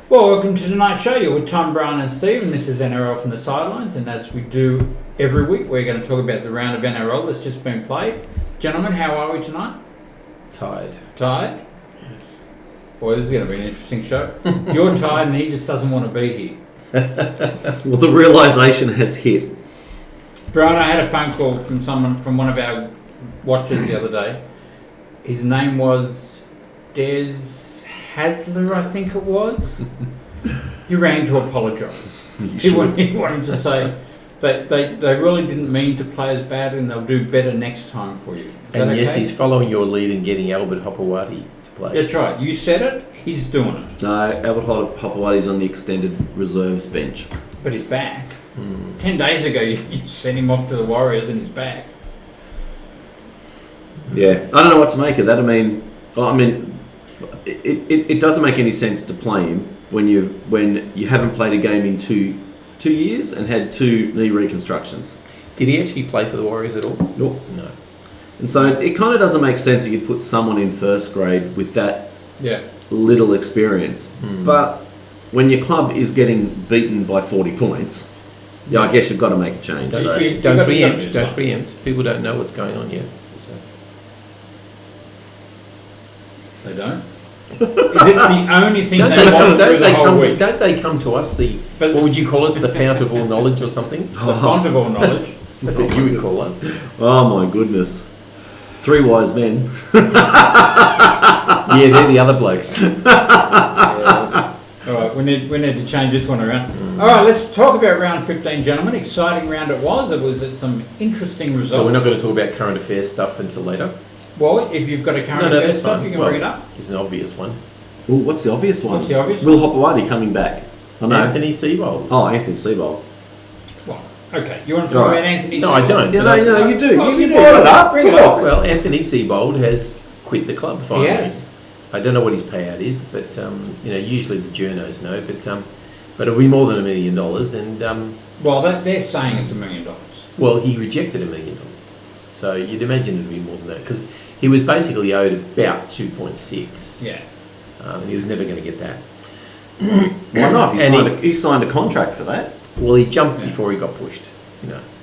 Well, welcome to tonight's show. You're with Tom, Brown and Steve, and this is NRL from the Sidelines. And as we do every week, we're going to talk about the round of NRL that's just been played. Gentlemen, how are we tonight? Tired. Tired? Yes. Boy, this is going to be an interesting show. You're tired and he just doesn't want to be here. Well, the realisation has hit. Brian, I had a phone call from someone, from one of our watchers the other day. His name was Des Hasler, I think it was. He rang to apologise. He wanted to say that they really didn't mean to play as badly and they'll do better next time for you. And yes, okay? he's following your lead and getting Albert Hopewadi to play. That's right. You said it, he's doing it. No, Albert Hopewadi's on the extended reserves bench. But he's back. 10 days ago, you sent him off to the Warriors and he's back. Yeah, I don't know what to make of that. I mean, it doesn't make any sense to play him when you haven't played a game in two years and had 2 knee reconstructions. Did he actually play for the Warriors at all? Nope. No. And so it kind of doesn't make sense that you put someone in first grade with that little experience. But when your club is getting beaten by 40 points, I guess you've got to make a change. Don't preempt. People don't know what's going on yet. They don't? Is this the only thing they want through the whole week? Don't they come to us, what would you call us, the fount of all knowledge or something? The font of all knowledge. That's what you would call us. Oh my goodness. 3 wise men. Yeah, they're the other blokes. All right, we need to change this one around. All right, let's talk about round 15, gentlemen. Exciting round it was. It was some interesting results. So we're not going to talk about current affairs stuff until later? Well, if you've got a current affairs stuff, you can bring it up. It's an obvious one. Well, what's the obvious one? What's the obvious Will Hopewadi coming back? I know. Anthony Seibold. Oh, Anthony Seibold. Well, okay. You want to talk about Anthony Seibold? No, I don't. No, you do. Well, you brought it up. Bring it up. Well, Anthony Seibold has quit the club finally. He has. I don't know what his payout is, but usually the journos know. But it'll be more than $1 million. And well, they're saying it's $1 million. Well, he rejected $1 million, so you'd imagine it'd be more than that because he was basically owed about 2.6. Yeah. And he was never going to get that. Why not? He signed a contract for that. Well, he jumped before he got pushed.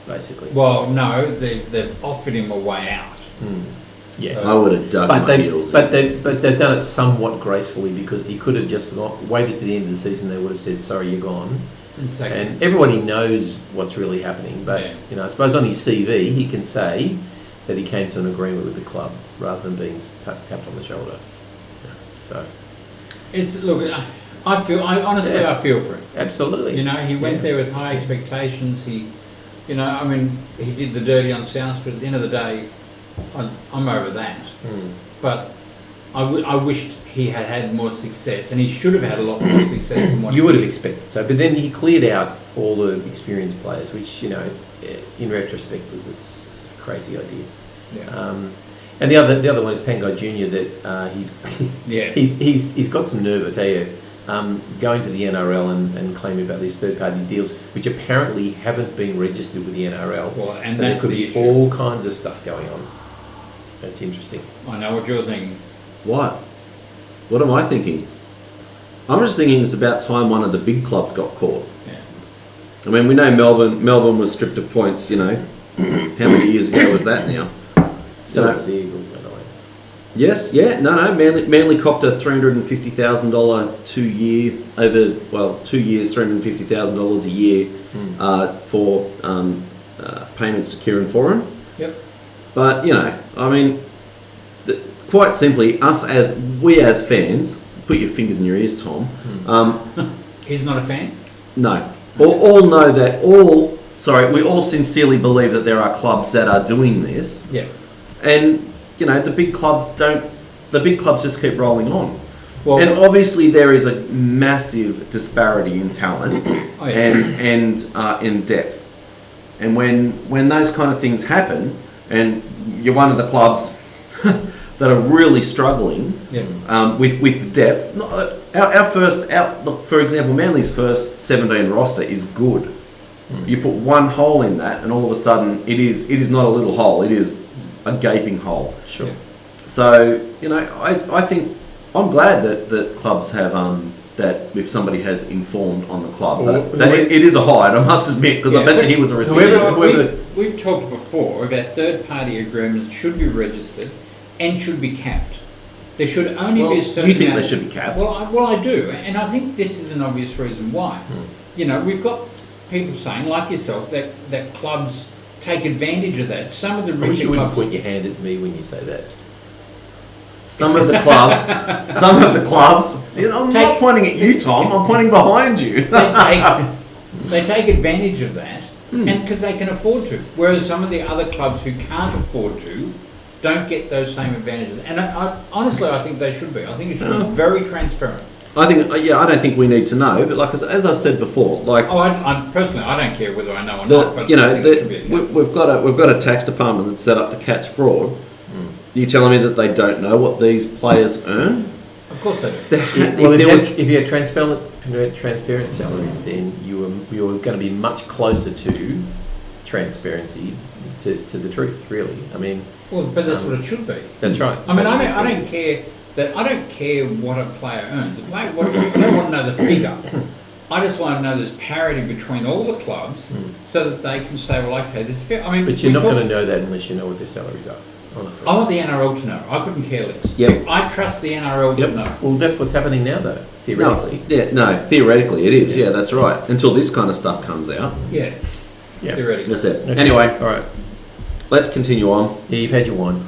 Basically. Well, no, they've offered him a way out. Yeah, So, I would have dug my heels. But they've done it somewhat gracefully because he could have just waited to the end of the season. They would have said, "Sorry, you're gone." Exactly. And everybody knows what's really happening. But I suppose on his CV he can say that he came to an agreement with the club rather than being tapped on the shoulder. So It's I feel for him. Absolutely. He went there with high expectations. He did the dirty on South, but at the end of the day, I'm over that. But I wished he had more success, and he should have had a lot more success than what you would have expected. So, but then he cleared out all the experienced players, which in retrospect was a crazy idea. Yeah. And the other one is Pangai Jr. That he's got some nerve, I tell you, going to the NRL and claiming about these third-party deals, which apparently haven't been registered with the NRL. Well, and so that's there could the be issue. all kinds of stuff going on. That's interesting. I know what you're thinking. What? What am I thinking? I'm just thinking it's about time one of the big clubs got caught. Yeah. I mean, we know Melbourne was stripped of points, how many years ago was that now? So it's the Eagles, by the way. Yes, yeah, no. Manly copped a $350,000 2 year, 2 years, $350,000 a year for payments to Kieran Foran. Yep. But, quite simply, we as fans, put your fingers in your ears, Tom. He's not a fan? No. All know that, we all sincerely believe that there are clubs that are doing this. Yeah. And, the big clubs just keep rolling on. Well, and obviously there is a massive disparity in talent and in depth. And when those kind of things happen, and you're one of the clubs that are really struggling with depth. Look, for example, Manly's first 17 roster is good. You put one hole in that, and all of a sudden it is not a little hole. It is a gaping hole. Sure. So I think I'm glad that clubs have that if somebody has informed on the club. It is a hide, I must admit, because I bet you he was a receiver. We've talked before about third-party agreements should be registered and should be capped. There should only be a certain. You think they should be capped? Well, I do, and I think this is an obvious reason why. You know, we've got people saying, like yourself, that clubs take advantage of that. Some of the richer I wish you wouldn't clubs point your hand at me when you say that. Some of the clubs, you know, I'm not pointing at you, Tom, I'm pointing behind you. they take advantage of that, and because they can afford to. Whereas some of the other clubs who can't afford to don't get those same advantages. And honestly, I think they should be. I think it should be very transparent. I don't think we need to know, but like as I've said before, like I personally, I don't care whether I know or not. But you know, we've got a tax department that's set up to catch fraud. Are you telling me that they don't know what these players earn? Of course they do. If you had transparent salaries, then you were going to be much closer to transparency, to the truth. Really, I mean. Well, but that's what it should be. That's right. I mean, I don't care what a player earns. I don't want to know the figure. I just want to know there's parity between all the clubs, so that they can say, well, okay, this is fair. I mean, but you're not going to know that unless you know what their salaries are. Honestly. I want the NRL to know. I couldn't care less. Yep. I trust the NRL to know. Well, that's what's happening now, though. Theoretically. Theoretically it is. Yeah, that's right. Until this kind of stuff comes out. Yeah. Theoretically. That's it. Okay. Anyway, all right. Let's continue on. Yeah, you've had your wine.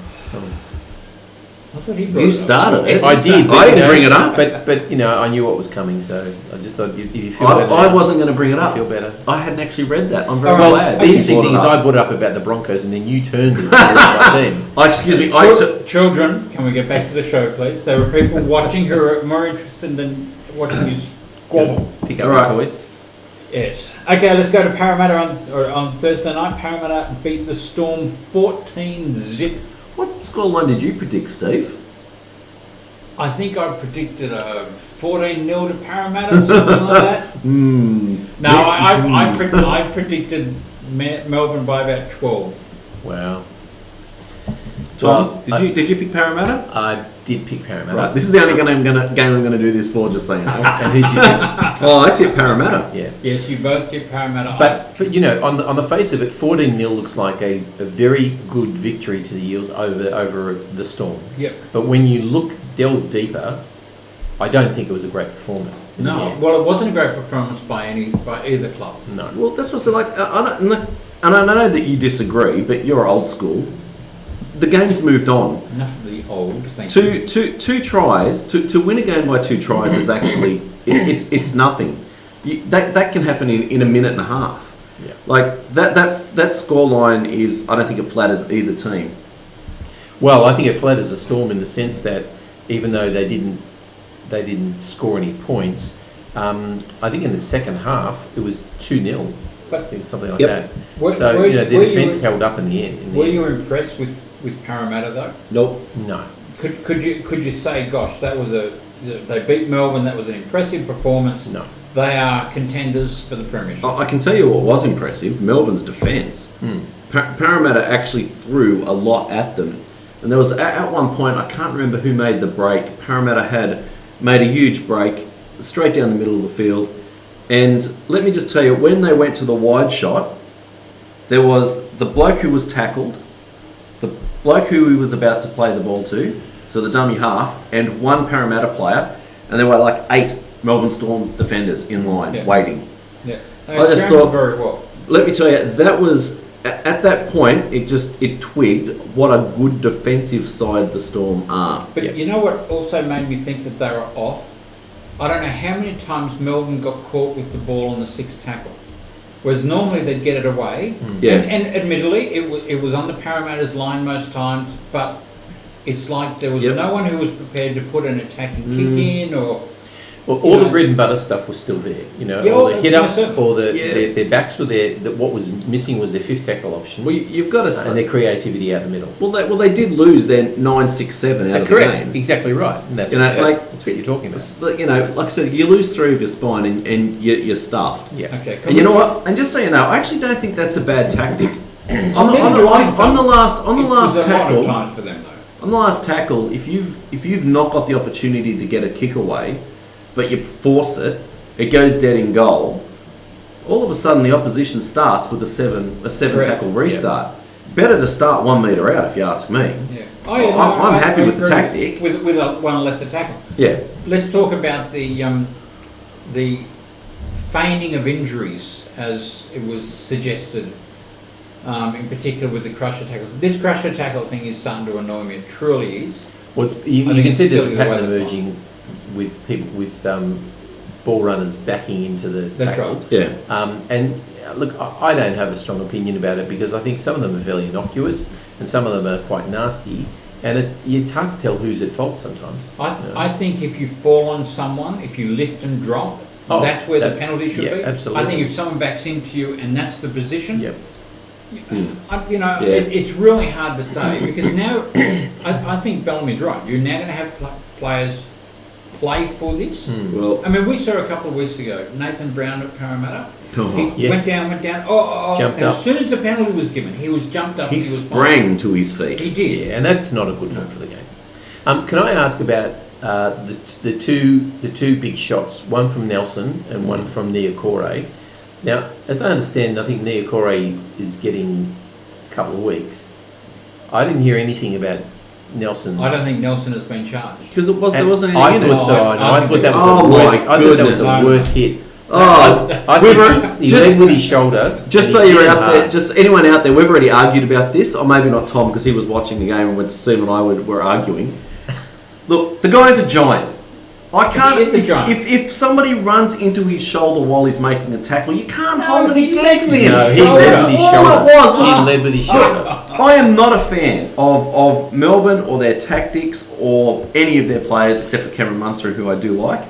I thought you started it. I did. I didn't bring it up. But you know, I knew what was coming, so I just thought if you feel better. I wasn't going to bring it up. Feel better. I hadn't actually read that. I'm very glad. The interesting thing is I brought it up about the Broncos, and then you turned it to my team. Excuse me. Children, can we get back to the show, please? There were people watching who are more interested than watching you squabble. Pick up your toys. Yes. Okay, let's go to Parramatta on Thursday night. Parramatta beat the Storm 14-0. What scoreline did you predict, Steve? I think I predicted a 14-0 to Parramatta, something like that. No, I predicted Melbourne by about 12. Wow. Tom, did you pick Parramatta? I did pick Parramatta. Right, this is the only game I'm going to do this for, just so you know. And who'd you tip? Oh, I tipped Parramatta. Yeah. Yes, you both tipped Parramatta. But you know, on the face of it, 14-0 looks like a very good victory to the Eels over the Storm. Yep. But when you delve deeper, I don't think it was a great performance. No, well, it wasn't a great performance by either club. No. Well, that's what's like. I know that you disagree, but you're old school. The game's moved on. Enough of the old. Thank you. Two tries to win a game by 2 tries is actually it's nothing. That can happen in a minute and a half. Yeah. Like that scoreline is. I don't think it flatters either team. Well, I think it flatters the Storm in the sense that even though they didn't score any points, I think in the second half it was 2-0. I think something like that. The defence held up in the end. Were you impressed with Parramatta though? Nope. No. Could you say, gosh, they beat Melbourne, that was an impressive performance? No. They are contenders for the premiership. I can tell you what was impressive: Melbourne's defence. Parramatta actually threw a lot at them, and there was at one point, I can't remember who made the break. Parramatta had made a huge break straight down the middle of the field, and let me just tell you, when they went to the wide shot, there was the bloke who was tackled, the bloke who he was about to play the ball to, so the dummy half, and one Parramatta player, and there were like 8 Melbourne Storm defenders in line waiting. Yeah, I just thought, very well. Let me tell you, that was at that point. It twigged what a good defensive side the Storm are. But you know what also made me think that they were off? I don't know how many times Melbourne got caught with the ball on the 6th tackle. Whereas normally they'd get it away. And admittedly, it was on the Parramatta's line most times, but it's like there was no one who was prepared to put an attacking kick in or... Well, all the bread and butter stuff was still there, all the hit-ups, or their backs were there. What was missing was their 5th tackle option. Well, you've got to and their creativity out the middle. Well, they did lose their 9-6-7 out of the game. Exactly right. And that's what you're talking about. Like I said, you lose 3 of your spine and you're stuffed. Yeah. Okay. And you know what? And just so you know, I actually don't think that's a bad tactic. on the last tackle. Times for them, though. On the last tackle, if you've not got the opportunity to get a kick away, but you force it, it goes dead in goal. All of a sudden, the opposition starts with a seven tackle restart. Better to start 1 metre out, if you ask me. Yeah. I'm happy with the tactic. With one less to tackle. Yeah. Let's talk about the feigning of injuries, as it was suggested, in particular with the crusher tackles. This crusher tackle thing is starting to annoy me. It truly is. Well, you can see there's a pattern emerging with people with ball runners backing into the tackle. Right. Yeah. And look, I don't have a strong opinion about it because I think some of them are fairly innocuous and some of them are quite nasty. And it's hard to tell who's at fault sometimes. I think if you fall on someone, if you lift and drop, that's where the penalty should be. Absolutely. I think if someone backs into you and that's the position, yep. It's really hard to say because now I think Bellamy's right. You're now going to have players play for this. Well, I mean, we saw a couple of weeks ago Nathan Brown at Parramatta. He went down. Jumped and up. As soon as the penalty was given, he was jumped up. He sprang to his feet. He did. Yeah, and that's not a good look for the game. Can I ask about the two big shots, one from Nelson and one from Niokore? Now, as I understand, I think Niokore is getting a couple of weeks. I didn't hear anything about Nelson's. I don't think Nelson has been charged Because there wasn't anything I in it. I thought that was the worst hit. I think he led with his shoulder. Just so you're out there, just anyone out there, we've already argued about this, or maybe not Tom because he was watching the game and when Steve and I were arguing. Look, the guy's a giant. I can't. If somebody runs into his shoulder while he's making a tackle, you can't hold it against him. No, he That's led with his all shoulder. it was. He led with his shoulder. I am not a fan of Melbourne or their tactics or any of their players except for Cameron Munster, who I do like.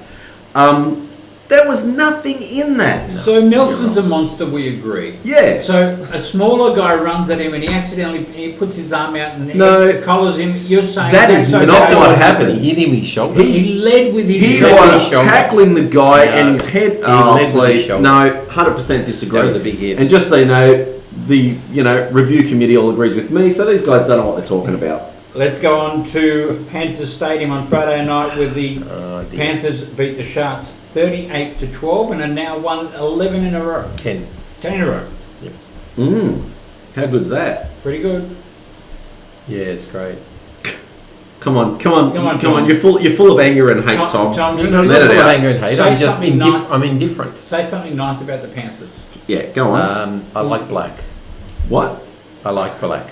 There was nothing in that. So Nelson's a monster, we agree. Yeah. So a smaller guy runs at him and he accidentally puts his arm out and collars him. You're saying that is not what happened. He hit him with his shoulder. He led with his shoulder. He was tackling the guy and his head. Please. No, 100% disagree. That was a big hit. And just so you know, the review committee all agrees with me, so these guys don't know what they're talking about. Let's go on to Panthers Stadium on Friday night where the Panthers beat the Sharks 38-12 and are now won 11 in a row. 10 in a row. Yep. How good's that? Pretty good. Yeah, it's great. Come on! You're full of anger and hate, Tom. No, not full of anger and hate. I'm just I'm indifferent. Say something nice about the Panthers. Yeah, go on. I like black. What? I like black.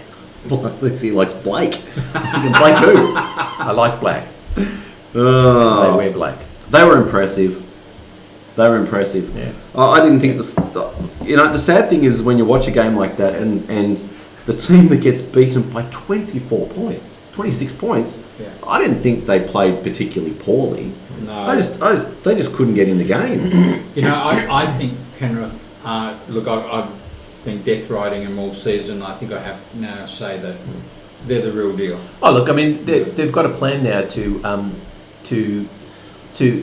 He likes Blake. Blake who? I like black. They wear black. They were impressive. Yeah. I didn't think the sad thing is when you watch a game like that and the team that gets beaten by 24 points, 26 points, I didn't think they played particularly poorly. No. They just couldn't get in the game. I think Penrith, look, I've been death riding them all season. I think I have now say that they're the real deal. Oh, look, I mean, they've got a plan now to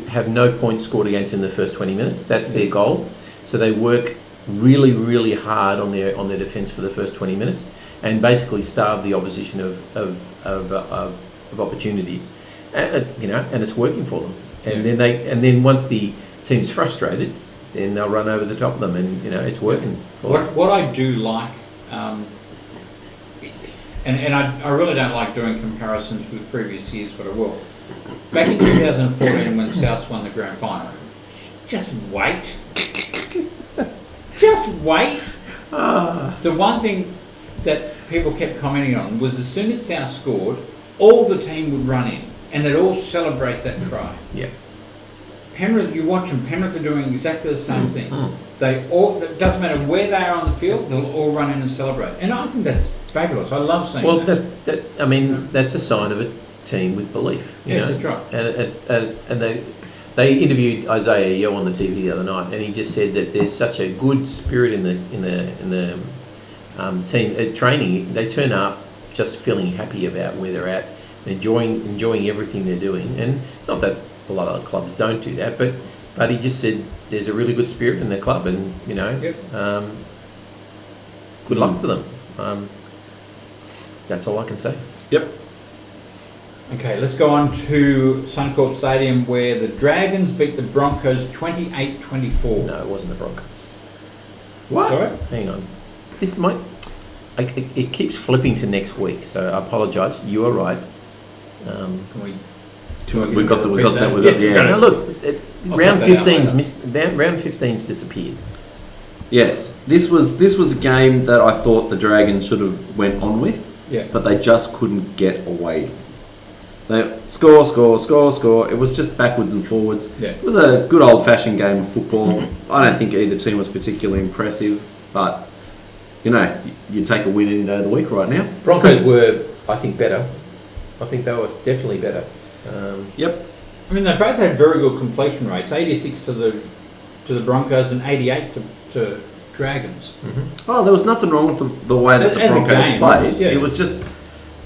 have no points scored against in the first 20 minutes. That's their goal. So they work really, really hard on their defence for the first 20 minutes and basically starve the opposition of opportunities. And it's working for them. And then once the team's frustrated, then they'll run over the top of them, and it's working for them. What I do like, and I really don't like doing comparisons with previous years, but I will. Back in 2014 when Souths won the grand final, just wait. The one thing that people kept commenting on was as soon as South scored, all the team would run in and they'd all celebrate that try. Yeah. Penrith, you watch them, Penrith are doing exactly the same thing. It doesn't matter where they are on the field, they'll all run in and celebrate. And I think that's fabulous. I love seeing that. That's a sign of a team with belief. Yes, that's right. And they interviewed Isaiah Yeo on the TV the other night, and he just said that there's such a good spirit in the team at training. They turn up just feeling happy about where they're at, enjoying everything they're doing, and not that a lot of clubs don't do that, but he just said there's a really good spirit in the club, and good luck to them. That's all I can say. Yep. Okay, let's go on to Suncorp Stadium where the Dragons beat the Broncos 28-24. No, it wasn't the Broncos. What? Sorry? Hang on. This might... it keeps flipping to next week, so I apologise. You are right. Can we... We got that. Yeah. Now look, round cut that 15's out missed. Round 15's disappeared. Yes, this was a game that I thought the Dragons should have went on with, but they just couldn't get away. They score. It was just backwards and forwards. Yeah. It was a good old-fashioned game of football. I don't think either team was particularly impressive, but you take a win any day of the week right now. Broncos were, I think, better. I think they were definitely better. Yep. I mean, they both had very good completion rates, 86 to the Broncos and 88 to Dragons. Mm-hmm. Oh, there was nothing wrong with the way that the As a Broncos game, played. yeah. It was just...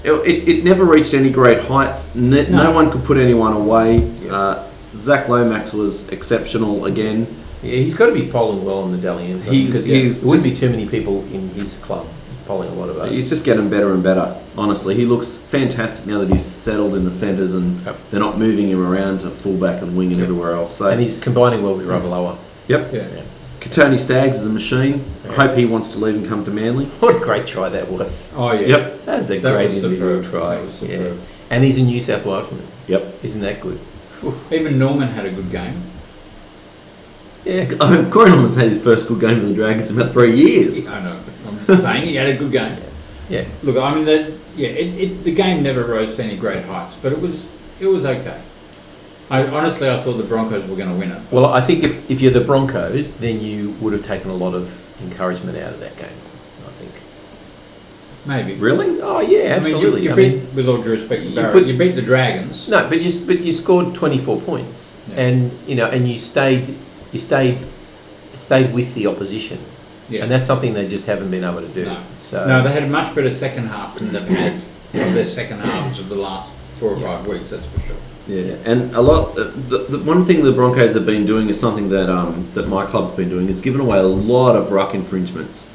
It never reached any great heights. No one could put anyone away. Yeah. Zach Lomax was exceptional again. Yeah, he's got to be polling well on the Dalians. He's there wouldn't be too many people in his club polling a lot of it. He's just getting better and better, honestly. He looks fantastic now that he's settled in the centres and they're not moving him around to fullback and wing and everywhere else. So, and he's combining well with Ravaloa. Yep. Yeah. Katoni Staggs is a machine. I hope he wants to leave and come to Manly. What a great try that was. Oh, yeah. Yep. That was a great individual try. Yeah. And he's a New South Welshman. Yep. Isn't that good? Even Norman had a good game. Yeah. Corey Norman's had his first good game for the Dragons in about 3 years. I know, but I'm just saying he had a good game. Yeah. Look, I mean, the game never rose to any great heights, but it was okay. I thought the Broncos were going to win it. Well, I think if you're the Broncos, then you would have taken a lot of encouragement out of that game, I think. Maybe. Really? Oh, yeah, absolutely. I mean, with all due respect to Barrett, you beat the Dragons. No, but you scored 24 points, and you stayed with the opposition, and that's something they just haven't been able to do. No, they had a much better second half than they've had of their second halves of the last 4 or 5 weeks. That's for sure. Yeah, and a lot. The one thing the Broncos have been doing is something that that my club's been doing is giving away a lot of ruck infringements,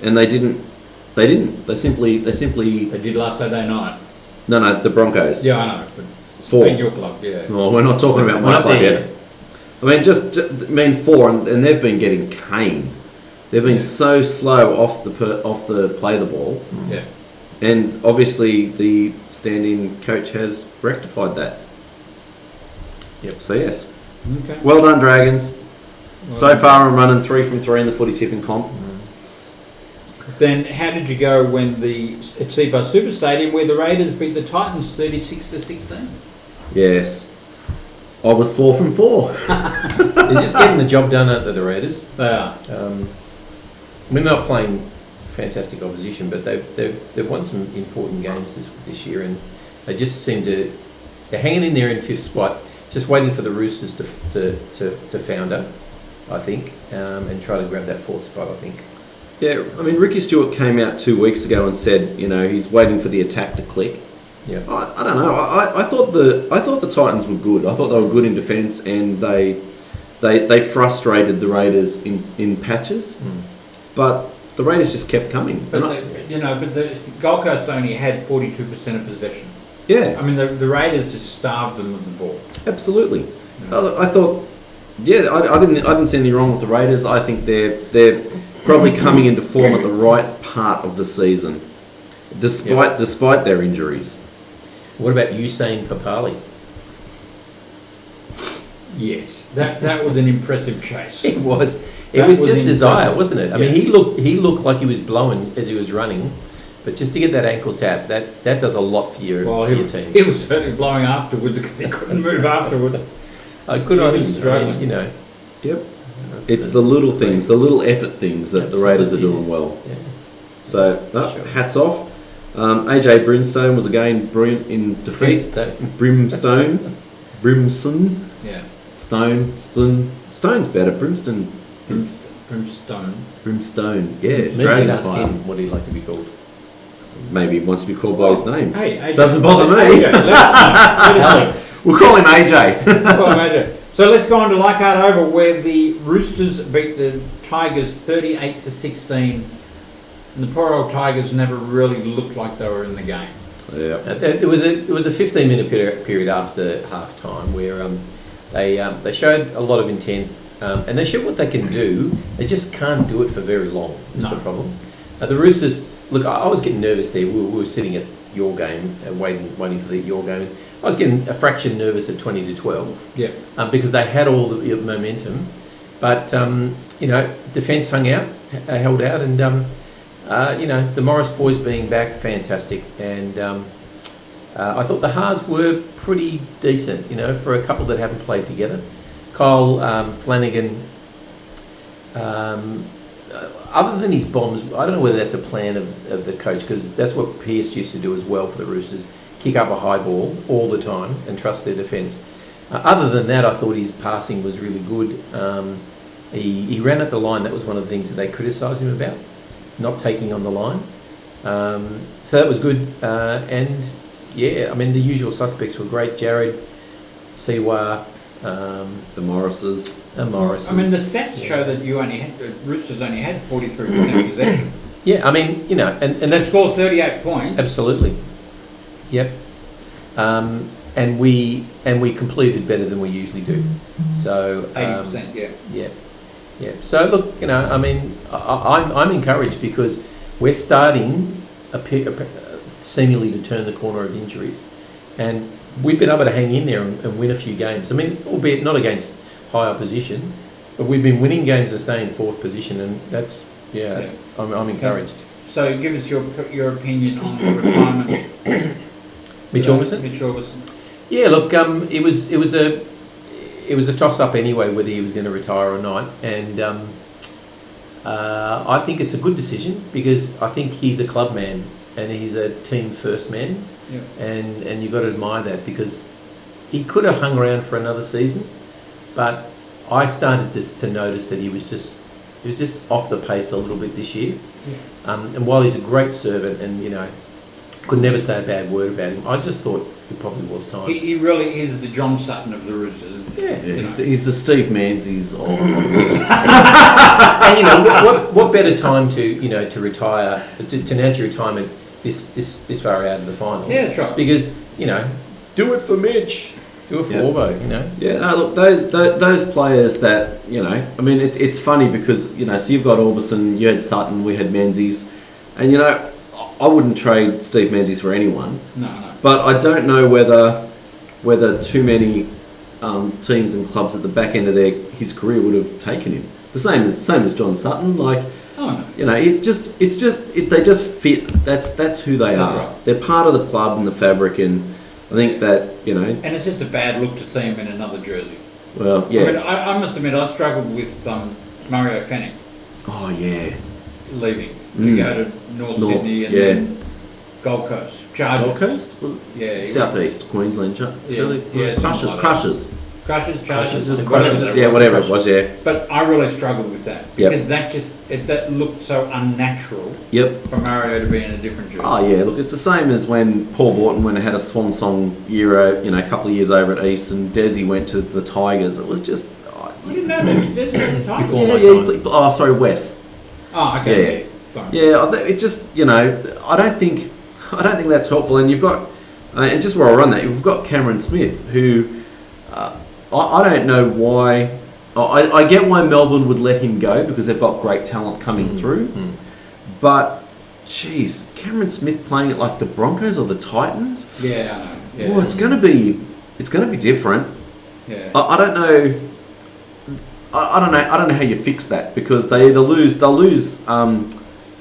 and they didn't. They simply. They did last Saturday night. No, the Broncos. Yeah, I know. But 4. your club, yeah. No, we're not talking about my club yet. I mean, 4, and they've been getting caned. They've been so slow off the play the ball. Yeah. And obviously the stand-in coach has rectified that. Yep. So yes. Okay. Well done, Dragons. So far I'm running 3 from 3 in the footy tipping comp. Then how did you go when at Seibold Super Stadium where the Raiders beat the Titans 36-16? Yes. I was 4 from 4. They're just getting the job done at the Raiders. They are. We're not playing fantastic opposition, but they've won some important games this year, and they just seem they're hanging in there in 5th spot, just waiting for the Roosters to founder, I think, and try to grab that 4th spot, I think. Yeah, I mean, Ricky Stewart came out 2 weeks ago and said, he's waiting for the attack to click. Yeah. I don't know. I thought the Titans were good. I thought they were good in defence, and they frustrated the Raiders in patches. But the Raiders just kept coming. But the Gold Coast only had 42% of possession. Yeah. I mean, the Raiders just starved them with the ball. Absolutely. I thought, I didn't see anything wrong with the Raiders. I think they're probably coming into form at the right part of the season, despite their injuries. What about Usain Papali? Yes, that was an impressive chase. It was. It was just desire, wasn't it? I mean, he looked like he was blowing as he was running, but just to get that ankle tap, that does a lot for your team. He was certainly blowing afterwards because he couldn't move afterwards. Good on him. Struggling. Yep. It's the little things, the little effort things that the Raiders are doing well. Yeah. So, hats off. AJ Brimstone was again brilliant in defeat. Brimstone. Yeah. Stone's better. Brimstone. Yeah. Maybe ask him what he'd like to be called. Maybe he wants to be called by his name. Hey, AJ. Doesn't bother me. Alex. We'll call him AJ. So let's go on to Leichhardt Oval where the Roosters beat the Tigers 38-16. And the poor old Tigers never really looked like they were in the game. Yeah. There was a 15-minute period after half time where they showed a lot of intent and they showed what they can do. They just can't do it for very long. Is the problem. The Roosters. Look, I was getting nervous there. We were sitting at your game, waiting for your game. I was getting a fraction nervous at 20-12. Yeah. Because they had all the momentum, but defence hung out, held out, and the Morris boys being back, fantastic, and I thought the halves were pretty decent. For a couple that haven't played together. Kyle Flanagan. Other than his bombs, I don't know whether that's a plan of the coach, because that's what Pearce used to do as well for the Roosters, kick up a high ball all the time and trust their defence. Other than that, I thought his passing was really good. He ran at the line. That was one of the things that they criticised him about, not taking on the line. So that was good. And yeah, I mean, the usual suspects were great. Jared, Siwa, the Morrises. I mean, the stats show that the Roosters only had 43% possession. Yeah, I mean, and they scored 38 points. Absolutely. Yep. And we completed better than we usually do. So 80%. Yeah. So look, I mean, I'm encouraged because we're starting seemingly to turn the corner of injuries, and we've been able to hang in there and win a few games. I mean, albeit not against high opposition, but we've been winning games to stay in fourth position, and that's I'm encouraged. So give us your opinion on the retirement. Mitch Orbison? Mitch Orbison. Yeah, look, it was a toss up anyway whether he was going to retire or not, and I think it's a good decision because I think he's a club man and he's a team first man. Yeah. And you've got to admire that because he could have hung around for another season, but I started to notice that he was just off the pace a little bit this year. Yeah. And while he's a great servant and could never say a bad word about him, I just thought it probably was time. He really is the John Sutton of the Roosters, isn't he? Yeah. He's the Steve Manzies of the Roosters. And what better time to retire to announce your retirement this far out of the finals? Yeah, that's right. Because do it for Mitch, do it for Orbo. Yeah, no, look, those players that I mean, it's funny because so you've got Orbison, you had Sutton, we had Menzies, and I wouldn't trade Steve Menzies for anyone. No. But I don't know whether too many teams and clubs at the back end of his career would have taken him. The same as John Sutton, like. Oh, no. They just fit. That's who they are. Right. They're part of the club and the fabric, and I think that And it's just a bad look to see him in another jersey. Well, yeah. I mean, I must admit, I struggled with Mario Fennick. Oh yeah. Leaving to go to North Sydney and then Gold Coast. Chargers. Gold Coast was it? Yeah. Southeast Queensland. Crushers. Chargers. Yeah, whatever it was. Yeah. But I really struggled with that because that looked so unnatural. Yep. For Mario to be in a different jersey. Oh yeah, look, it's the same as when Paul Vaughton went and had a swan song Euro, a couple of years over at East, and Desi went to the Tigers. It was just. You didn't know that Desi went to the Tigers. Oh, sorry, Wes. Oh, okay. Yeah. Sorry. Yeah, it just I don't think that's helpful. And you've got, and just where I run that, you've got Cameron Smith, who I don't know why. I get why Melbourne would let him go because they've got great talent coming through. But, geez, Cameron Smith playing it like the Broncos or the Titans. Yeah, I know. Yeah. Well, it's going to be different. Yeah. I don't know. I don't know how you fix that because they'll lose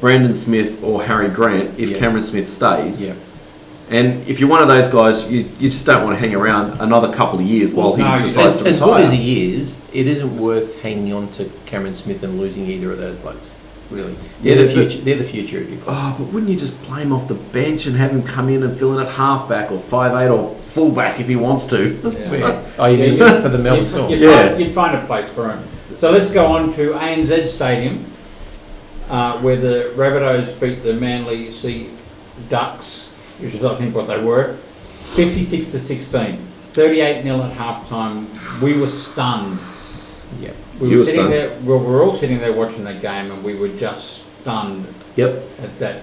Brandon Smith or Harry Grant if Cameron Smith stays. Yeah. And if you're one of those guys, you just don't want to hang around another couple of years while he decides to retire. As good as he is, it isn't worth hanging on to Cameron Smith and losing either of those blokes. Really, they're the future. They're the future of your club. Oh, but wouldn't you just play him off the bench and have him come in and fill in at halfback or 5'8" or fullback if he wants to? Yeah. Oh, you mean for the Melbourne Storm? You'd find a place for him. So let's go on to ANZ Stadium, where the Rabbitohs beat the Manly Sea Ducks, which is I think what they were, 56-16, 38-0 at half time. We were stunned. Yeah. We were sitting there. Well, we were all sitting there watching that game, and we were just stunned. Yep. At that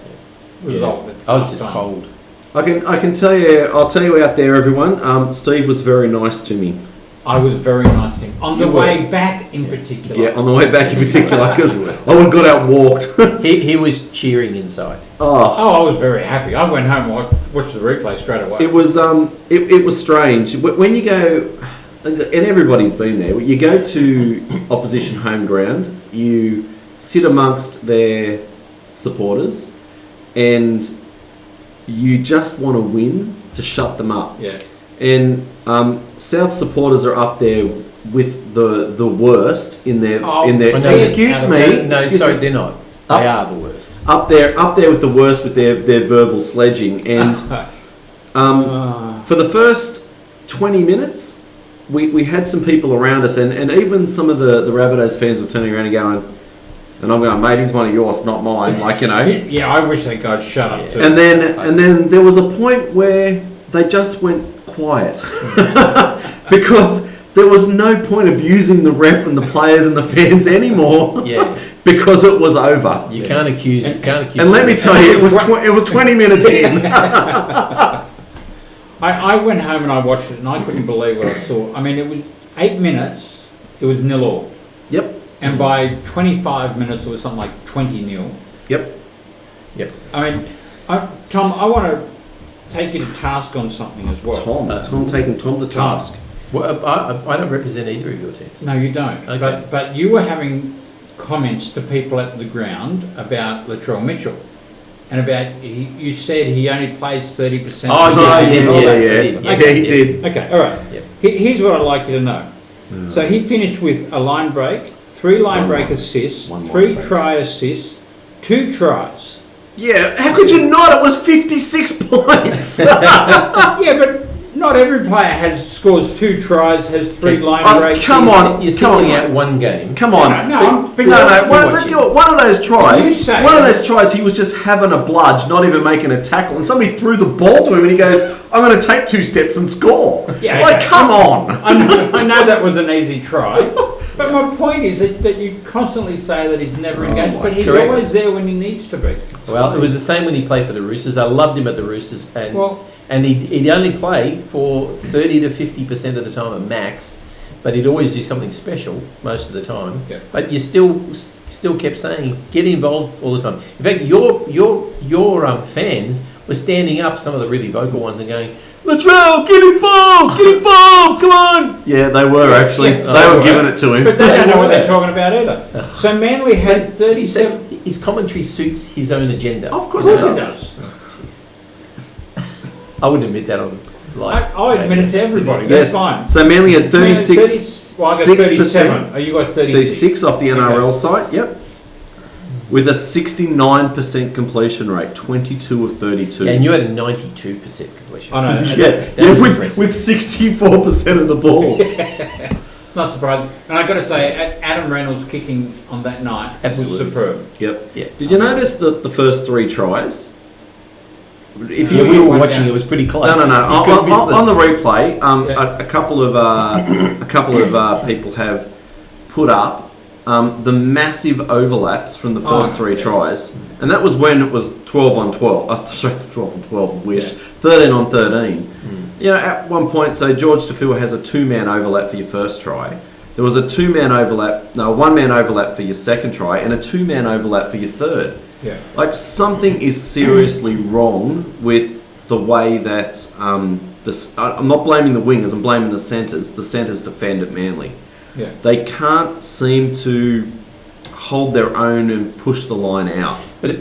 result. I was just cold. I can tell you. I'll tell you out there, everyone. Steve was very nice to me. I was very nice to him. On the way back, in particular. Yeah, on the way back in particular, because I would have got out and walked. He was cheering inside. Oh, I was very happy. I went home and watched the replay straight away. It was it was strange when you go, and everybody's been there. You go to opposition home ground, you sit amongst their supporters, and you just want to win to shut them up. Yeah. And South supporters are up there with the worst in their Excuse me. No, sorry, they're not. They are the worst. Up there with the worst with their verbal sledging. And for the first 20 minutes, we had some people around us, and even some of the Rabbitohs fans were turning around and going, and I'm going, mate, he's one of yours, not mine. Like, you know. Yeah, I wish that guy shut up too. And then there was a point where they just went quiet because there was no point abusing the ref and the players and the fans anymore. Yeah. Because it was over. You can't accuse. And let me tell you, it was 20 minutes in. I went home and I watched it and I couldn't believe what I saw. I mean, it was 8 minutes. It was 0-0. Yep. And by 25 minutes, it was something like 20-0. Yep. I mean, Tom, I want to take you to task on something as well. Tom taking Tom to task. Well, I don't represent either of your teams. No, you don't. Okay. But you were having comments to people at the ground about Latrell Mitchell. And about, you said he only plays 30%. Yeah. He did. Okay, all right. Yep. Here's what I'd like you to know. So he finished with a line break, 3 line break assists, 3 try assists, 2 tries. Yeah, how could you not? It was 56 points. Yeah, but not every player scores 2 tries, has 3 line breaks. Come on, you're singling out one game. Come on, no. One of those tries, he was just having a bludge, not even making a tackle, and somebody threw the ball to him, and he goes, "I'm going to take 2 steps and score." Yeah, like, come on. I know that was an easy try, but my point is that you constantly say that he's never engaged, but he's always there when he needs to be. Well, it was the same when he played for the Roosters. I loved him at the Roosters, and he'd only play for 30 to 50% of the time at max, but he'd always do something special most of the time. Yeah. But you still kept saying, get involved all the time. In fact, your fans were standing up, some of the really vocal ones, and going, Latrell, get involved, come on. Yeah, they were actually. They were giving it to him. But they don't know what they're talking about either. So Manly had 37... His commentary suits his own agenda. Of course it does. I wouldn't admit that on live. I admit it to everybody. That's fine. So Manly had 36. Well, I got 37. Oh, you got 36. 36 off the NRL site. Yep. With a 69% completion rate, 22 of 32. Yeah, and you had a 92% completion. I know. With 64% of the ball. It's not surprising. And I've got to say, Adam Reynolds kicking on that night was superb. Yep. Yeah. Did you notice the first 3 tries? If you were watching, it was pretty close. No. On the replay, a couple of people have put up the massive overlaps from the first 3 tries, and that was when it was 12 on 12. Sorry, 12 on 12. Wish 13 on 13. You know, at one point, so George Tafua has a 2-man overlap for your first try. There was a 1-man overlap for your second try, and a 2-man overlap for your third. Yeah. Like, something is seriously wrong with the way that I'm not blaming the wingers, I'm blaming the centres. The centres defend at Manly. Yeah. They can't seem to hold their own and push the line out. But it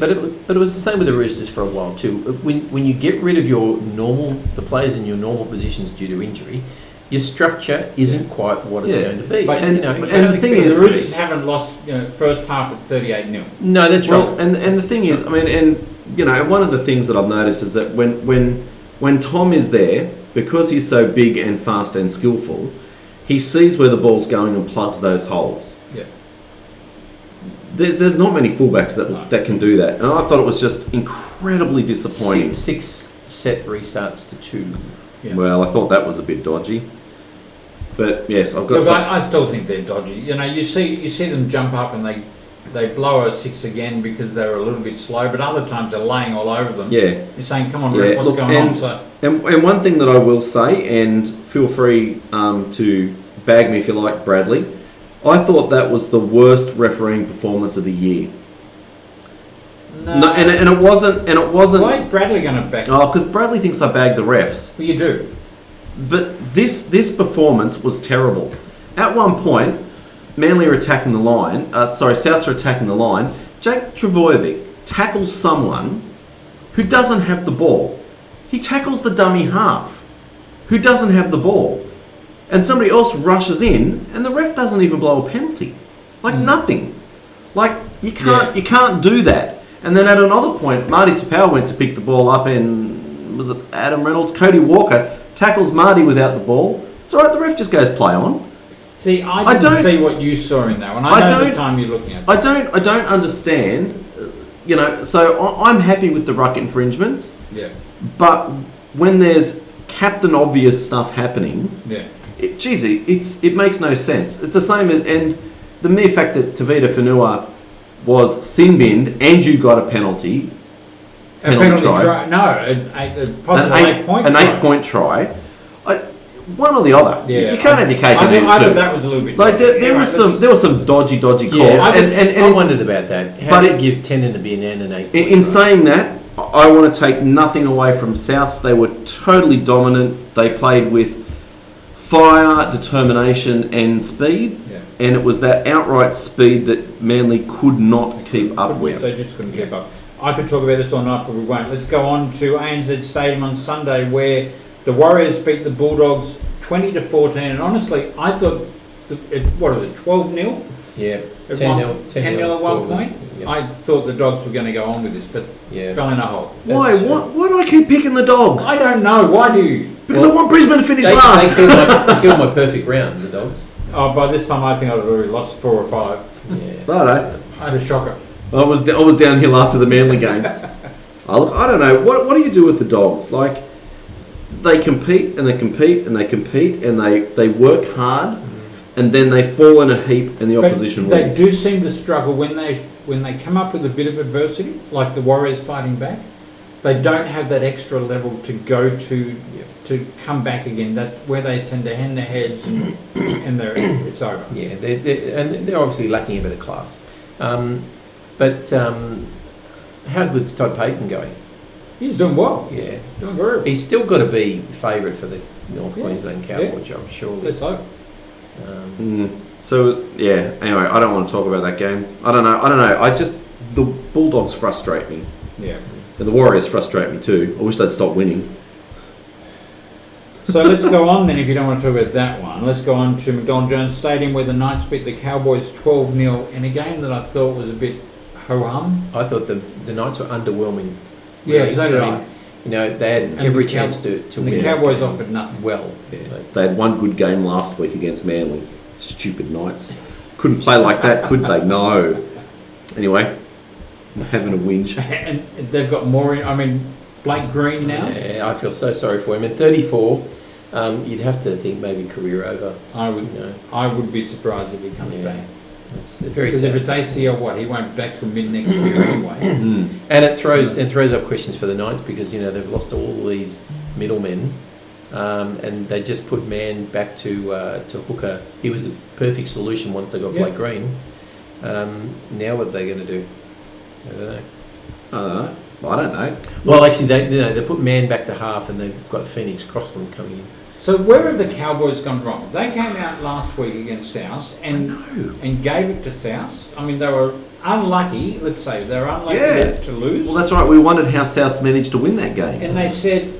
was the same with the Roosters for a while too. When you get rid of the players in your normal positions due to injury, your structure isn't quite what it's going to be. But, and the thing is, the Roosters haven't lost first half at 38-0. No, that's right. And the thing is, I mean, and one of the things that I've noticed is that when Tom is there, because he's so big and fast and skillful, he sees where the ball's going and plugs those holes. Yeah. There's not many fullbacks that can do that, and I thought it was just incredibly disappointing. 6 set restarts to 2. Yeah. Well, I thought that was a bit dodgy. But yes, I've got. I still think they're dodgy. You know, you see them jump up and they blow a 6 again because they were a little bit slow, but other times they're laying all over them. Yeah. You're saying, come on, ref, what's going on? So, and one thing that I will say, and feel free to bag me if you like, Bradley, I thought that was the worst refereeing performance of the year. No, and it wasn't. Why is Bradley going to back? Oh, because Bradley thinks I bagged the refs. Well, you do. But this performance was terrible. At one point, Manly are attacking the line. Souths are attacking the line. Jake Trbojevic tackles someone who doesn't have the ball. He tackles the dummy half who doesn't have the ball. And somebody else rushes in, and the ref doesn't even blow a penalty. Like nothing. Like you can't do that. And then at another point, Marty Tapau went to pick the ball up, and was it Adam Reynolds? Cody Walker tackles Marty without the ball. It's all right. The ref just goes play on. See, I didn't see what you saw in that one. I know the time you're looking at. I don't understand. You know, so I'm happy with the ruck infringements. Yeah. But when there's captain obvious stuff happening, it makes no sense. It's the same as, and the mere fact that Tavita Whenua was sin binned and you got a penalty try. An 8-point try. One or the other. Yeah, you can't have your cake and eat it too. I thought that was a little bit. Like there was some dodgy calls. And I wondered about that. How did you give 10 in the bin and an 8? In saying that, I want to take nothing away from Souths. They were totally dominant. They played with fire, determination, and speed. Yeah. And it was that outright speed that Manly could not keep up with. They just couldn't keep up. I could talk about this all night, but we won't. Let's go on to ANZ Stadium on Sunday, where the Warriors beat the Bulldogs 20-14, and honestly, I thought, 12-0? Yeah, 10-0 at one point. Yeah. I thought the Dogs were going to go on with this, but fell in a hole. Why? Why do I keep picking the Dogs? I don't know. Why do you? Because I want Brisbane to finish last. They killed my perfect round, the Dogs. Oh, by this time I think I'd already lost 4 or 5. Yeah. I had a shocker. I was downhill after the Manly game. I don't know. What do you do with the Dogs? Like, they compete and they compete and they compete and they work hard, and then they fall in a heap and the opposition wins. They do seem to struggle when they come up with a bit of adversity, like the Warriors fighting back. They don't have that extra level to go to come back again. That's where they tend to hang their heads and it's over. Yeah, they're obviously lacking a bit of class. But how good's Todd Payton going? He's doing well. Yeah. Doing very well. He's still got to be favourite for the North Queensland Cowboy job, surely. Let's hope. So, yeah, anyway, I don't want to talk about that game. I don't know. The Bulldogs frustrate me. Yeah. And the Warriors frustrate me too. I wish they'd stop winning. So let's go on then, if you don't want to talk about that one. Let's go on to McDonald-Jones Stadium, where the Knights beat the Cowboys 12-0 in a game that I thought was a bit ho-hum. I thought the Knights were underwhelming. Yeah, exactly. You know, they had every chance to win. The Cowboys offered nothing. Well, they had one good game last week against Manly. Stupid Knights. Couldn't play like that, could they? No. Anyway, I'm having a whinge. And they've got more Blake Green now? Yeah, I feel so sorry for him. At 34, you'd have to think maybe career over. I would be surprised if he comes back. It's very because sad. If it's ACL, he won't back till mid next year anyway. And it throws up questions for the Knights, because they've lost all these middlemen, and they just put Mann back to hooker. He was the perfect solution once they got Blake Green. Now what are they going to do? I don't know. I don't know. Well, actually, they put Mann back to half, and they've got Phoenix Crossland coming in. So where have the Cowboys gone wrong? They came out last week against South and gave it to South. They were unlucky, let's say. They were unlucky to lose. Well, that's right. We wondered how Souths managed to win that game. And they said,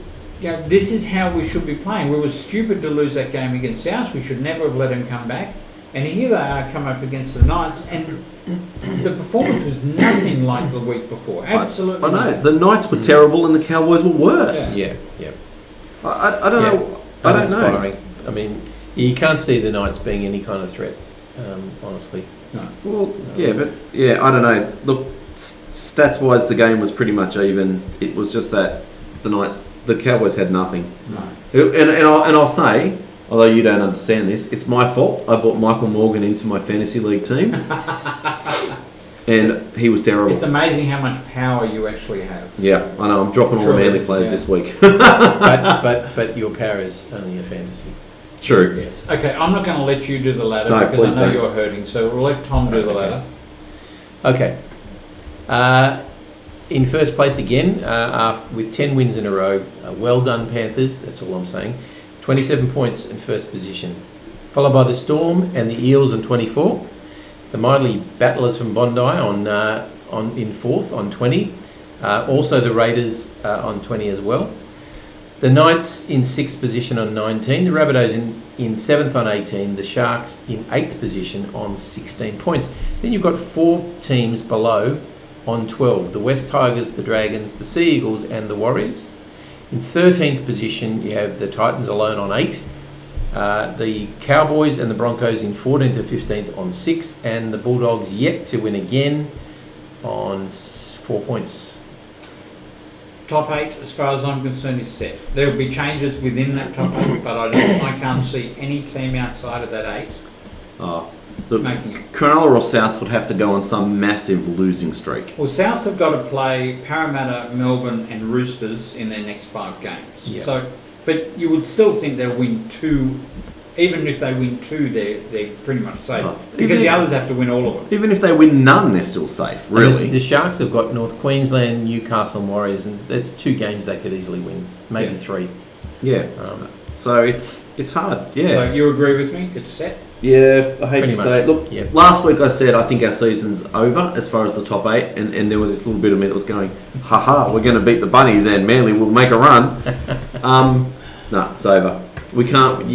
this is how we should be playing. We were stupid to lose that game against South. We should never have let him come back. And here they are come up against the Knights, and the performance was nothing like the week before. Absolutely. I know. The Knights were terrible and the Cowboys were worse. Yeah. I don't know. I don't know. You can't see the Knights being any kind of threat, honestly. No. Well, I don't know. Look, stats-wise, the game was pretty much even. It was just that the Cowboys had nothing. No. And I'll say, although you don't understand this, it's my fault. I brought Michael Morgan into my fantasy league team. and he was terrible. It's amazing how much power you actually have. Yeah, I know. I'm dropping all the Manly players this week. but your power is only a fantasy. True. Yes. Okay, I'm not going to let you do the ladder No, because I know don't. you're hurting. So we'll let Tom do the ladder. Okay. In first place again, with 10 wins in a row. Well done, Panthers. That's all I'm saying. 27 points in first position. Followed by the Storm and the Eels on 24. The Mighty Battlers from Bondi in fourth on 20. Also the Raiders on 20 as well. The Knights in 6th position on 19. The Rabbitohs in 7th on 18. The Sharks in 8th position on 16 points. Then you've got 4 teams below on 12. The West Tigers, the Dragons, the Sea Eagles and the Warriors. In 13th position you have the Titans alone on 8. The Cowboys and the Broncos in 14th and 15th on 6. And the Bulldogs yet to win again on 4 points. Top 8, as far as I'm concerned, is set. There will be changes within that top 8, but I can't see any team outside of that 8 making it. Cronulla or Souths would have to go on some massive losing streak. Well, Souths have got to play Parramatta, Melbourne and Roosters in their next 5 games. Yeah. So, but you would still think they'll win 2. Even if they win 2, they're pretty much safe. Because the others have to win all of them. Even if they win none, they're still safe, really. The Sharks have got North Queensland, Newcastle and Warriors, and that's 2 games they could easily win. Maybe 3. Yeah. So it's hard, yeah. So you agree with me? It's set? Yeah, I hate to say it. Look, Yep. last week I said I think our season's over as far as the top 8, and there was this little bit of me that was going, haha, we're going to beat the Bunnies and Manly will make a run. No, it's over. You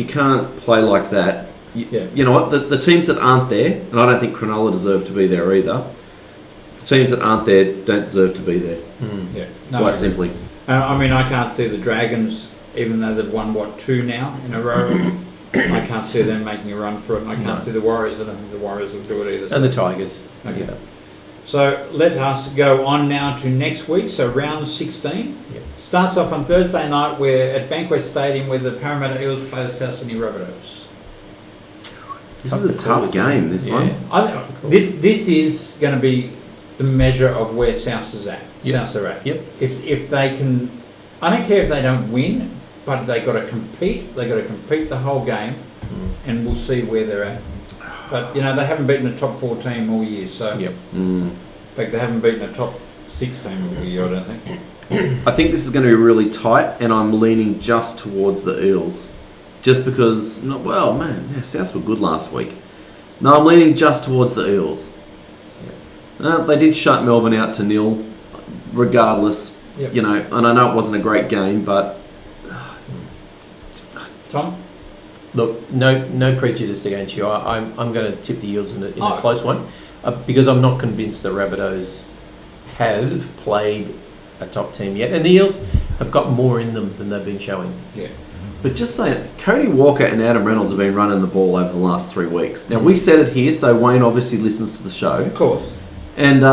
can't play like that. You know what? The teams that aren't there, and I don't think Cronulla deserve to be there either. The teams that aren't there don't deserve to be there. Yeah, quite simply. I mean, I can't see the Dragons, even though they've won 2 now in a row. I can't see them making a run for it. And I can't see the Warriors. I don't think the Warriors will do it either. And the Tigers. Okay. Yeah. So let us go on now to next week. So round 16 starts off on Thursday night. We're at Bankwest Stadium where the Parramatta Eels play the South Sydney Rabbitohs. This is a tough game, this one. This is going to be the measure of where South is at. South are at. Yep. If they can, I don't care if they don't win, but they got to compete. They got to compete the whole game, and we'll see where they're at. But they haven't beaten a top 4 team all year. So in fact, they haven't beaten a top 6 team all year. I don't think. I think this is going to be really tight, and I'm leaning just towards the Eels. Just because, Souths were good last week. No, I'm leaning just towards the Eels. They did shut Melbourne out to 0, regardless. Yep. And I know it wasn't a great game, but... Tom? Look, no prejudice against you. I'm going to tip the Eels in a close one because I'm not convinced the Rabbitohs have played a top team yet, and the Eels have got more in them than they've been showing. Yeah. But just saying, Cody Walker and Adam Reynolds have been running the ball over the last 3 weeks. Now we said it here, so Wayne obviously listens to the show. Of course. And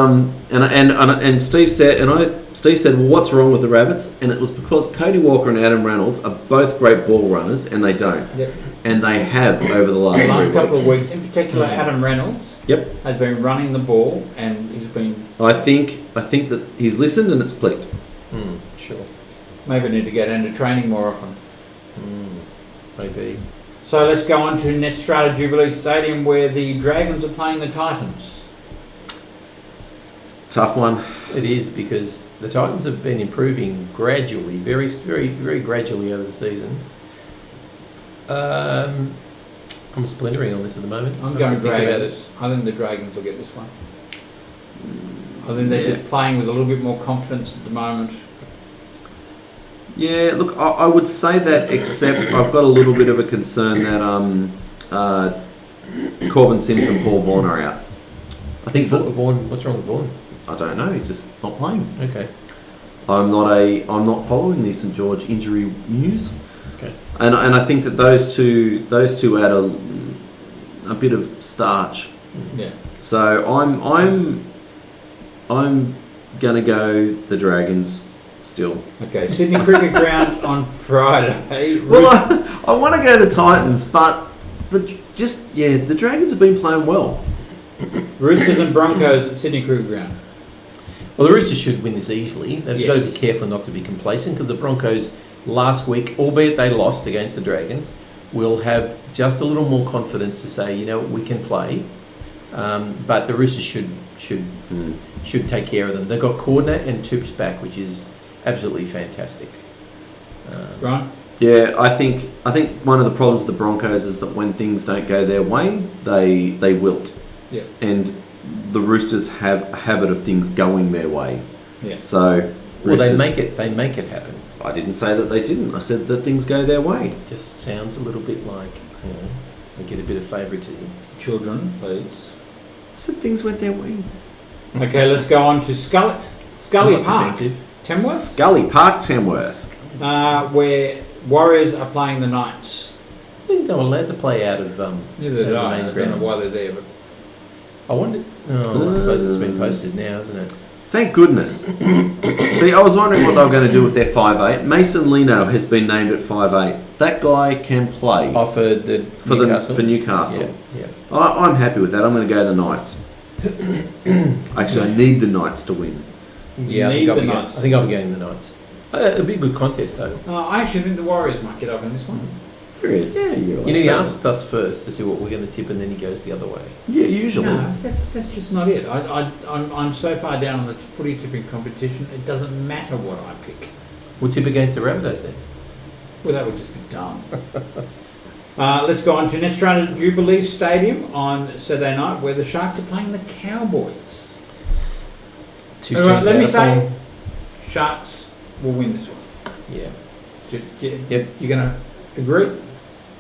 Steve said, well, what's wrong with the Rabbits? And it was because Cody Walker and Adam Reynolds are both great ball runners, and they don't. Yep. And they have over the last 3 weeks. The last couple of weeks, in particular, Adam Reynolds has been running the ball, and he's been... I think that he's listened and it's clicked. Sure. Maybe need to get into training more often. Maybe. So let's go on to Netstrata Jubilee Stadium where the Dragons are playing the Titans. Tough one. It is because the Titans have been improving gradually, very, very, very gradually over the season. I'm splintering on this at the moment. I'm going Dragons. I think the Dragons will get this one. I think they're just playing with a little bit more confidence at the moment. Yeah, look, I would say that, except I've got a little bit of a concern that Corbin Sims and Paul Vaughan are out. I think Vaughan. What's wrong with Vaughan? I don't know. He's just not playing. Okay. I'm not following the St George injury news. Okay. And I think that those two add a bit of starch. Yeah. So I'm gonna go the Dragons still. Okay. Sydney Cricket Ground on Friday. Well, I want to go to Titans, but the Dragons have been playing well. Roosters and Broncos at Sydney Cricket Ground. Well, the Roosters should win this easily. They've got to Yes. be careful not to be complacent because the Broncos last week, albeit they lost against the Dragons, will have just a little more confidence to say, you know, we can play. But the Roosters should take care of them. They've got Cordner and Toops back, which is absolutely fantastic. Right? Yeah, I think one of the problems with the Broncos is that when things don't go their way, they wilt. Yeah. And the Roosters have a habit of things going their way. Yeah. So Well, Roosters, they make it happen. I didn't say that they didn't. I said that things go their way. It just sounds a little bit like, you know, they get a bit of favouritism. Children, please. I said things went their way. Okay, let's go on to Scully Not Park, defensive. Tamworth, Scully Park, Tamworth. where Warriors are playing the Knights. I think they were allowed to play out of Neither did the I. main I don't know grounds. why they're there, but I wonder. Oh, I suppose it's been posted now, isn't it? Thank goodness. See, I was wondering what they were going to do with their 5'8". Mason Lino has been named at 5'8". That guy can play Offered the Newcastle. for Newcastle. Yeah. I'm happy with that. I'm going to go the Knights. Actually, I need the Knights to win. Yeah, I Need think, the Knights. I think I'll be going the Knights. It'll be a good contest though. I actually think the Warriors might get up in this one. Yeah, you're right. You know, he asks us first to see what we're going to tip, and then he goes the other way. Yeah, usually. No, that's just not it. I'm so far down on the footy tipping competition, it doesn't matter what I pick. We'll tip against the Rabbitohs then. Well, that would just be dumb. Let's go on to Netstrata Jubilee Stadium on Saturday night, where the Sharks are playing the Cowboys. Two All right, teams let me out of say, form. Sharks will win this one. Yeah. Yep. You're going to agree?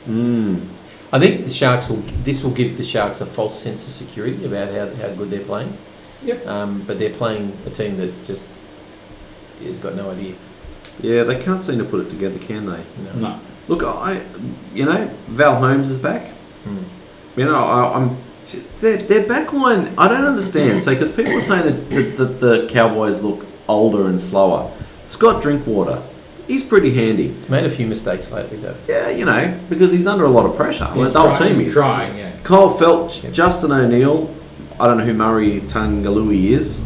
I think the Sharks will give the Sharks a false sense of security about how good they're playing. Yep. But they're playing a team that just has got no idea. Yeah, they can't seem to put it together, can they? No. Look, Val Holmes is back. You know, their back line, I don't understand. So, because people are saying that the Cowboys look older and slower. Scott Drinkwater, he's pretty handy. He's made a few mistakes lately, though. Yeah, you know, because he's under a lot of pressure. Well, the whole team is. Trying, yeah. Kyle Felch, Justin O'Neill, I don't know who Murray Tungalui is.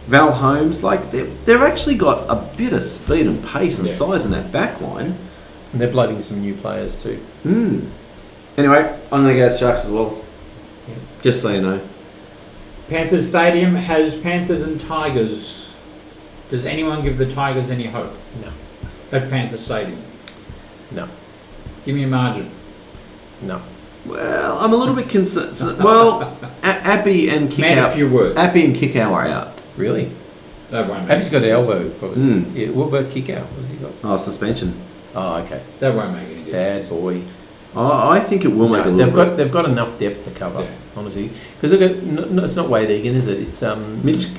Val Holmes, like they've actually got a bit of speed and pace and size in that back line. And they're blooding some new players too. Anyway, I'm going to go to Sharks as well. Yeah. Just so you know. Panthers Stadium has Panthers and Tigers. Does anyone give the Tigers any hope? No. At Panthers Stadium? No. Give me a margin. No. Well, I'm a little bit concerned. Well, Appy and Man, a few words. Appy and Kickow are out. Really? That won't make Appy's got an elbow probably. Mm. Yeah, what about kick out? What's he got? Oh, suspension. Oh, okay. That won't make any difference. Bad boy. I think it will make a little bit. They've got enough depth to cover, Yeah. honestly. Because they've got no, it's not Wade Egan, is it? It's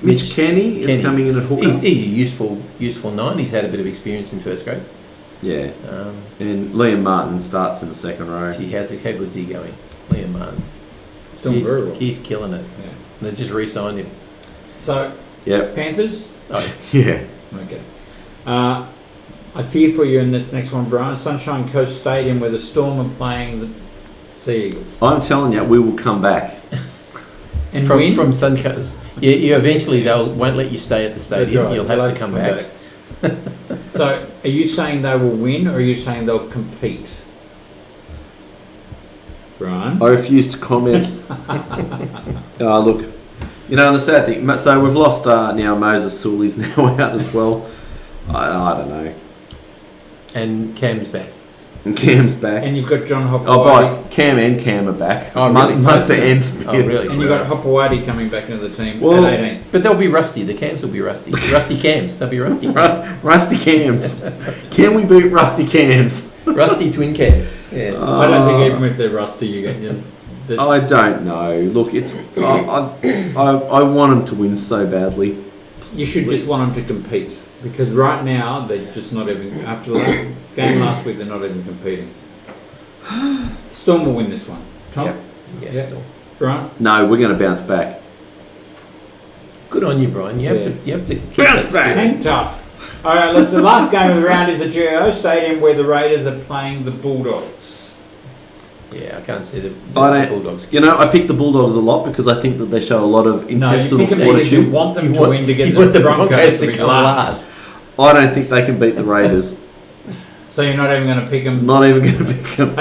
Mitch Kenny is coming in at hooker. He's a useful 9. He's had a bit of experience in first grade. Yeah. And Liam Martin starts in the second row. How good's he going? Liam Martin. It's doing very well. He's killing it. Yeah. And they just re-signed him. So, Yep. Panthers? Oh, Yeah. Okay. I fear for you in this next one, Brian. Sunshine Coast Stadium, where the Storm are playing the Sea Eagles. I'm telling you, we will come back. And from win? Suncoast. Yeah, you eventually won't let you stay at the stadium. Right. You'll have to come back. So, are you saying they will win, or are you saying they'll compete? Brian? I refuse to comment. Look, you know, the sad thing, so we've lost now Moses Sully's now out as well. I don't know. And Cam's back. And Cam's back. And you've got John Hopewadi. Oh, boy, Cam and Cam are back. Oh, really? Munster and Smith. Oh, really? And you've got Hopewadi coming back into the team Well, at 18. But they'll be rusty. The Cams will be rusty. Rusty Cams. They'll be rusty Cams. Rusty Cams. Can we beat Rusty Cams? Rusty twin Cams. Yes. I don't think even if they're rusty, you get... I don't know. Look, it's I want them to win so badly. You should just want them to compete. Because right now, they're just not even... After the game last week, they're not even competing. Storm will win this one. Tom? Yep. Yeah, still. Brian? No, we're going to bounce back. Good on you, Brian. You have to keep Bounce that back! spirit. Hang tough. All right, the last game of the round is at GIO Stadium, where the Raiders are playing the Bulldogs. Yeah, I can't see the I don't. Bulldogs. You know, I pick the Bulldogs a lot because I think that they show a lot of intestinal no, you pick them because fortitude. you want them to win to get the Broncos to be last. I don't think they can beat the Raiders. So you're not even going to pick them? Not even going to pick them.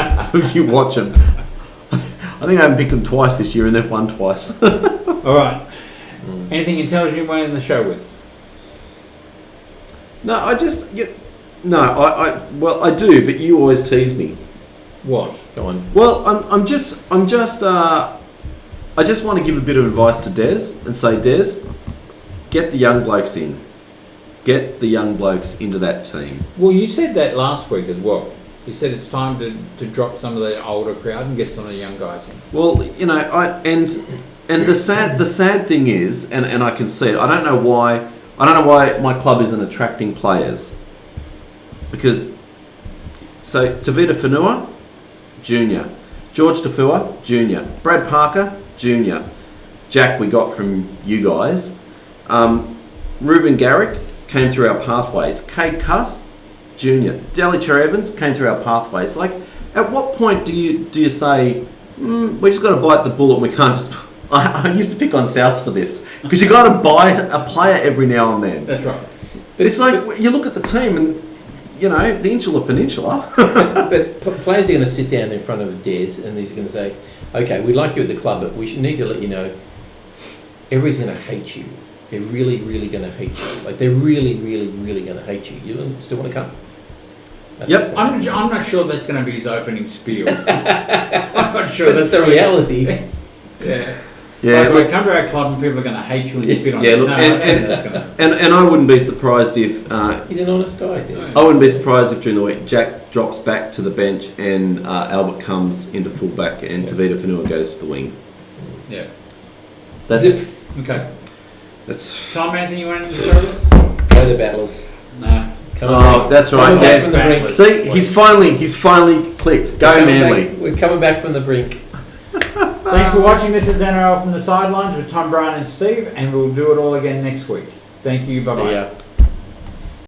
You watch them. I think I haven't picked them twice this year, and they've won twice. All right. Anything intelligent you want to end the show with? No, I do, but you always tease me. What? Go on. Well, I just want to give a bit of advice to Des and say, Des, get the young blokes in. Get the young blokes into that team. Well, you said that last week as well. You said it's time to drop some of the older crowd and get some of the young guys in. Well, you know, and the sad thing is, and I can see it. I don't know why my club isn't attracting players. Because Tavita Whenua, junior. George Tafua, junior. Brad Parker, junior. Jack we got from you guys. Ruben Garrick came through our pathways. Cade Cuss, junior. Daly Cherry Evans came through our pathways. Like, at what point do you say, we just got to bite the bullet, we can't just... I used to pick on Souths for this, because you got to buy a player every now and then. That's right. But it's like, you look at the team and, you know, the Insular Peninsula. but players are going to sit down in front of Des and he's going to say, okay, we like you at the club, but we need to let you know, everybody's going to hate you. They're really, really going to hate you. Like, they're really, really, really going to hate you. You still want to come? Yep. I'm not sure that's going to be his opening spiel. I'm not sure that's the reality. Yeah. Yeah, like, come to our club and people are going to hate you and spit on you. Look, and I wouldn't be surprised if... he's an honest guy, Des. I wouldn't be surprised if during the week Jack drops back to the bench and Albert comes into fullback and Tavita Whenua goes to the wing. Yeah. That's it. Okay. That's... Tom, anything you wanted to show us? Go the Battlers. No. That's right. Coming back from the brink. See, he's finally clicked. Go Manly. We're coming back from the brink. Thanks for watching. This is NRL from the Sidelines with Tom, Brian and Steve, and we'll do it all again next week. Thank you. Bye-bye. See ya.